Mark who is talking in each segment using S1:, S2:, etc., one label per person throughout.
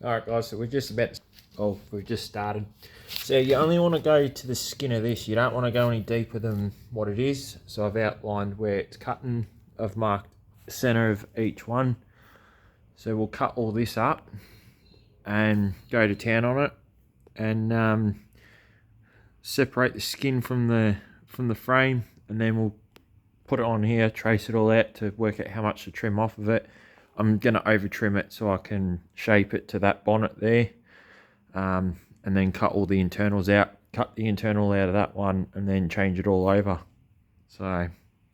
S1: Alright guys, so we've just started. So you only want to go to the skin of this, you don't want to go any deeper than what it is. So I've outlined where it's cutting, I've marked the center of each one. So we'll cut all this up and go to town on it and separate the skin from the frame, and then we'll put it on here, trace it all out to work out how much to trim off of it. I'm going to over trim it so I can shape it to that bonnet there, and then cut all the internals out, cut the internal out of that one, and then change it all over. So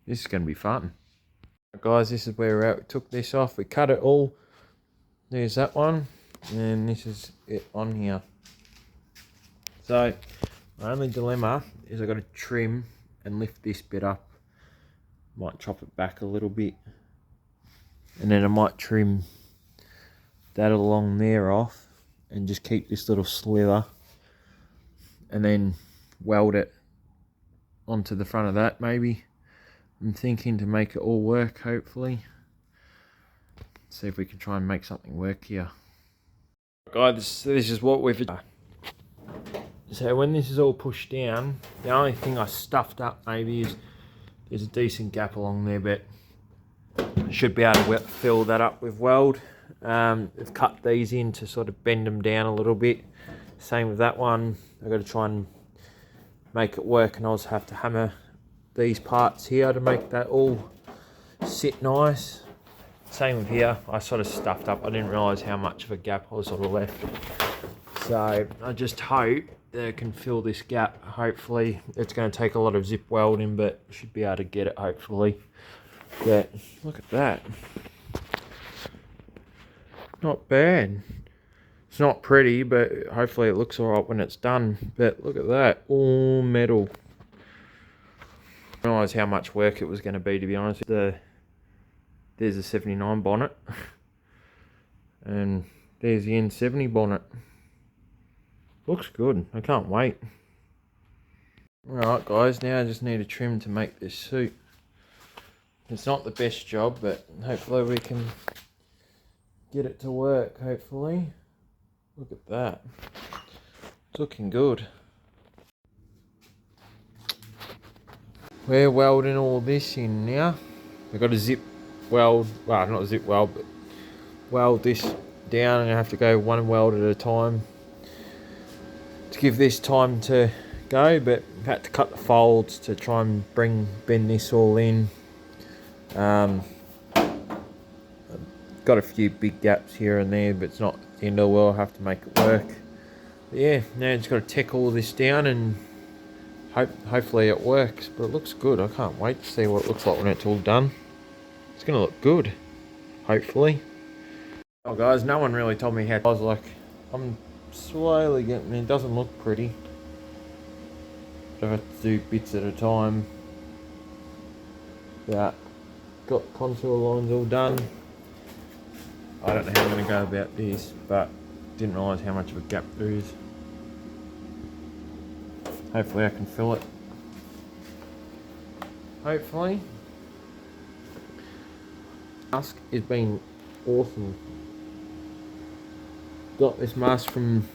S1: this is going to be fun. Guys, this is where we're at. We took this off, we cut it all. There's that one, and this is it on here. So my only dilemma is I've got to trim and lift this bit up. Might chop it back a little bit, and then I might trim that along there off and just keep this little slither, and then weld it onto the front of that maybe. I'm thinking to make it all work, hopefully. See if we can try and make something work here. Guys, this is what we've done. So when this is all pushed down, the only thing I stuffed up maybe is there's a decent gap along there, but I should be able to fill that up with weld. I've cut these in to sort of bend them down a little bit. Same with that one. I've got to try and make it work, and I also have to hammer these parts here to make that all sit nice. Same with here. I sort of stuffed up. I didn't realise how much of a gap I was sort of left. So I just hope that I can fill this gap. Hopefully it's going to take a lot of zip welding, but should be able to get it hopefully. But look at that. Not bad. It's not pretty, but hopefully it looks alright when it's done. But look at that, all metal. I didn't realise how much work it was going to be, to be honest. There's a 79 bonnet, and there's the N70 bonnet. Looks good, I can't wait. Alright guys, now I just need a trim to make this suit. It's not the best job, but hopefully we can get it to work, hopefully. Look at that. It's looking good. We're welding all this in now. We've got a zip weld, well not a zip weld, but weld this down. I'm going to have to go one weld at a time to give this time to go, but I've had to cut the folds to try and bend this all in. I've got a few big gaps here and there, but it's not the end of the world. I have to make it work. But yeah, now I just got to tack all this down and hopefully it works. But it looks good. I can't wait to see what it looks like when it's all done. It's going to look good, hopefully. Oh guys, no one really told me how. I was like, I'm slowly getting it. Doesn't look pretty. I have to do bits at a time. But got contour lines all done. I don't know how I'm going to go about this, but didn't realise how much of a gap there is. Hopefully I can fill it. Hopefully. Mask has been awesome. Got this mask from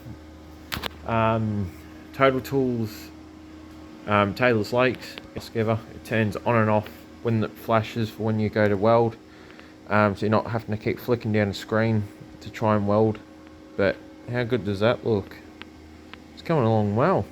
S1: Total Tools, Taylor's Lakes. Together. It turns on and off when it flashes for when you go to weld. So you're not having to keep flicking down the screen to try and weld. But how good does that look? It's coming along well.